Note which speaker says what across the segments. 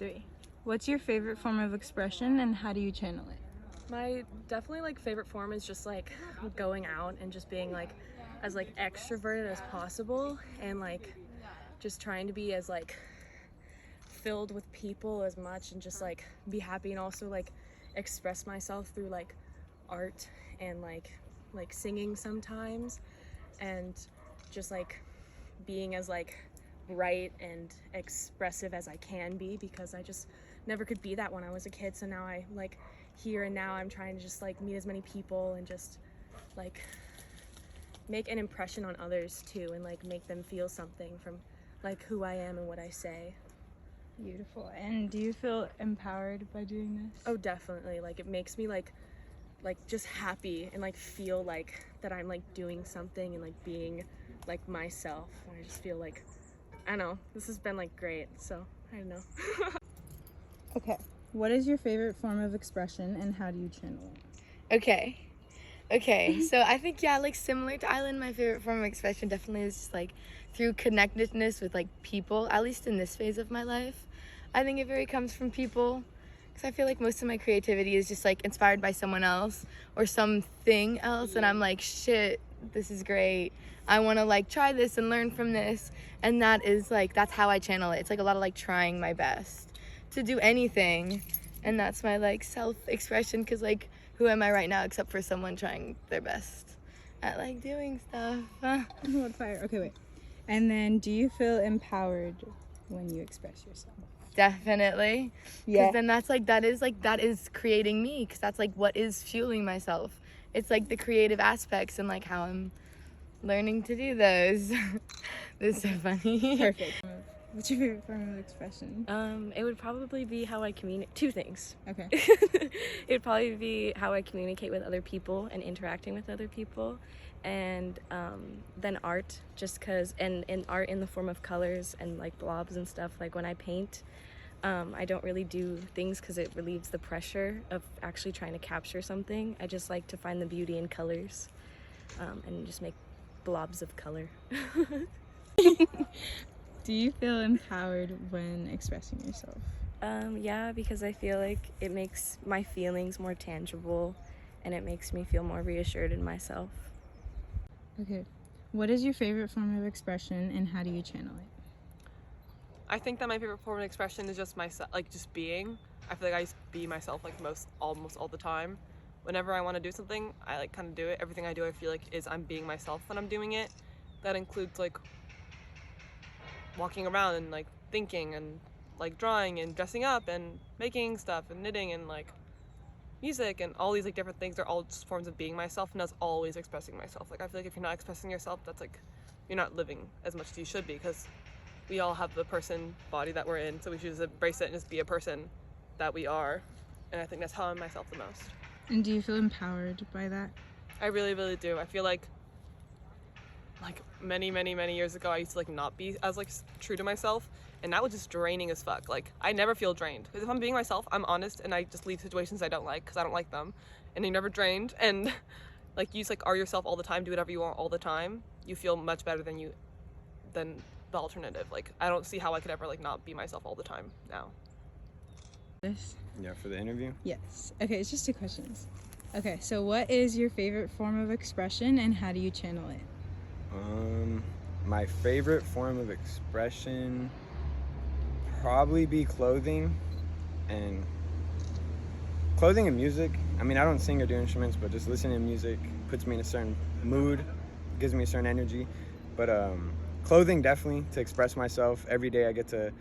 Speaker 1: 3. What's your favorite form of expression and how do you channel it?
Speaker 2: My definitely like favorite form is just like going out and just being like as like extroverted as possible, and like just trying to be as like filled with people as much and just like be happy, and also like express myself through like art and like singing sometimes, and just like being as like bright and expressive as I can be, because I just never could be that when I was a kid. So now I like here and now I'm trying to just like meet as many people and just like make an impression on others too, and like make them feel something from like who I am and what I say.
Speaker 1: Beautiful. And do you feel empowered by doing this?
Speaker 2: Oh, definitely. Like it makes me like just happy and like feel like that I'm like doing something and like being like myself. And I just feel like, I don't know, this has been like great. So I don't know.
Speaker 1: Okay. What is your favorite form of expression and how do you channel it?
Speaker 3: Okay, so I think, yeah, like similar to Island, my favorite form of expression definitely is just like through connectedness with like people, at least in this phase of my life. I think it very comes from people, because I feel like most of my creativity is just like inspired by someone else or something else, and I'm like, shit, this is great. I want to like try this and learn from this, and that is like, that's how I channel it. It's like a lot of like trying my best to do anything, and that's my like self-expression, because like who am I right now except for someone trying their best at like doing stuff.
Speaker 1: What fire? Okay, wait. And then do you feel empowered when you express yourself?
Speaker 3: Definitely.
Speaker 1: Yeah.
Speaker 3: Because then that's like, that is creating me, because that's like what is fueling myself. It's like the creative aspects and like how I'm learning to do those. This is so funny.
Speaker 1: Perfect. What's your favorite form of expression?
Speaker 2: It would probably be how I communicate. 2 things.
Speaker 1: Okay.
Speaker 2: It would probably be how I communicate with other people and interacting with other people, and then art, just because, and art in the form of colors and like blobs and stuff. Like when I paint, I don't really do things because it relieves the pressure of actually trying to capture something. I just like to find the beauty in colors, and just make blobs of color.
Speaker 1: Do you feel empowered when expressing yourself?
Speaker 2: Yeah, because I feel like it makes my feelings more tangible, and it makes me feel more reassured in myself.
Speaker 1: Okay. What is your favorite form of expression and how do you channel it?
Speaker 4: I think that my favorite form of expression is just myself, like just being. I feel like I just be myself like almost all the time. Whenever I want to do something, I like kind of do it. Everything I do, I feel like is I'm being myself when I'm doing it. That includes like walking around and like thinking and like drawing and dressing up and making stuff and knitting and like music and all these like different things are all just forms of being myself, and that's always expressing myself. Like I feel like if you're not expressing yourself, that's like you're not living as much as you should be, because we all have the person body that we're in, so we should just embrace it and just be a person that we are. And I think that's how I'm myself the most.
Speaker 1: And do you feel empowered by that?
Speaker 4: I really, really do. I feel like many years ago, I used to like not be as like true to myself, and that was just draining as fuck. Like I never feel drained, because if I'm being myself, I'm honest, and I just leave situations I don't like because I don't like them, and you're never drained. And like you just like are yourself all the time, do whatever you want all the time, you feel much better than the alternative. Like I don't see how I could ever like not be myself all the time now.
Speaker 1: This?
Speaker 5: Yeah, for the interview?
Speaker 1: Yes. Okay, it's just 2 questions. Okay, so what is your favorite form of expression and how do you channel it?
Speaker 5: My favorite form of expression probably be clothing and music. I mean, I don't sing or do instruments, but just listening to music puts me in a certain mood, gives me a certain energy. But clothing, definitely, to express myself. Every day I get to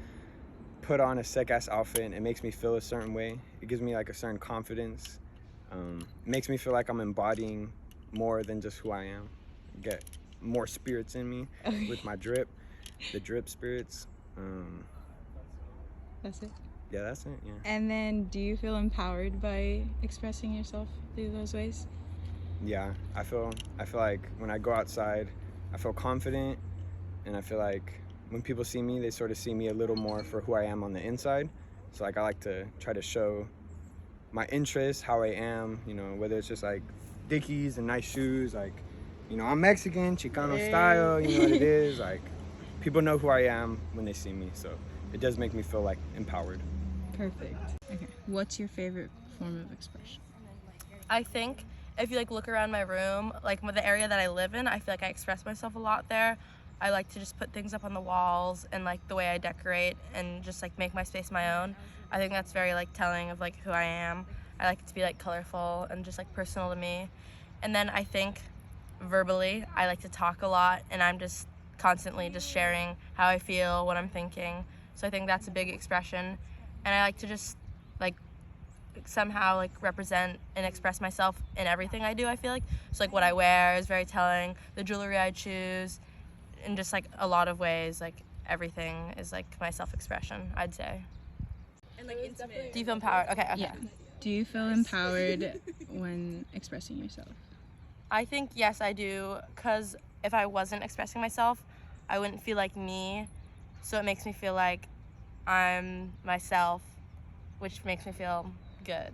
Speaker 5: put on a sick-ass outfit and it makes me feel a certain way. It gives me like a certain confidence. It makes me feel like I'm embodying more than just who I am. Get more spirits in me with my drip, the drip spirits.
Speaker 1: That's it?
Speaker 5: Yeah, that's it, yeah.
Speaker 1: And then do you feel empowered by expressing yourself through those ways?
Speaker 5: Yeah, I feel like when I go outside, I feel confident, and I feel like when people see me, they sort of see me a little more for who I am on the inside. So like I like to try to show my interests, how I am, you know, whether it's just like Dickies and nice shoes, like, you know, I'm Mexican, Chicano style, you know what it is. Like, people know who I am when they see me, so it does make me feel like empowered.
Speaker 1: Perfect. Okay. What's your favorite form of expression?
Speaker 3: I think if you like look around my room, like with the area that I live in, I feel like I express myself a lot there. I like to just put things up on the walls and like the way I decorate and just like make my space my own. I think that's very like telling of like who I am. I like it to be like colorful and just like personal to me. And then I think verbally, I like to talk a lot, and I'm just constantly just sharing how I feel, what I'm thinking. So I think that's a big expression. And I like to just like somehow like represent and express myself in everything I do, I feel like. So like what I wear is very telling, the jewelry I choose, in just like a lot of ways, like everything is like my self-expression, I'd say.
Speaker 2: And like intimate.
Speaker 3: Do you feel empowered? Okay.
Speaker 1: Yeah. Do you feel empowered when expressing yourself?
Speaker 3: I think yes, I do, because if I wasn't expressing myself, I wouldn't feel like me. So it makes me feel like I'm myself, which makes me feel good.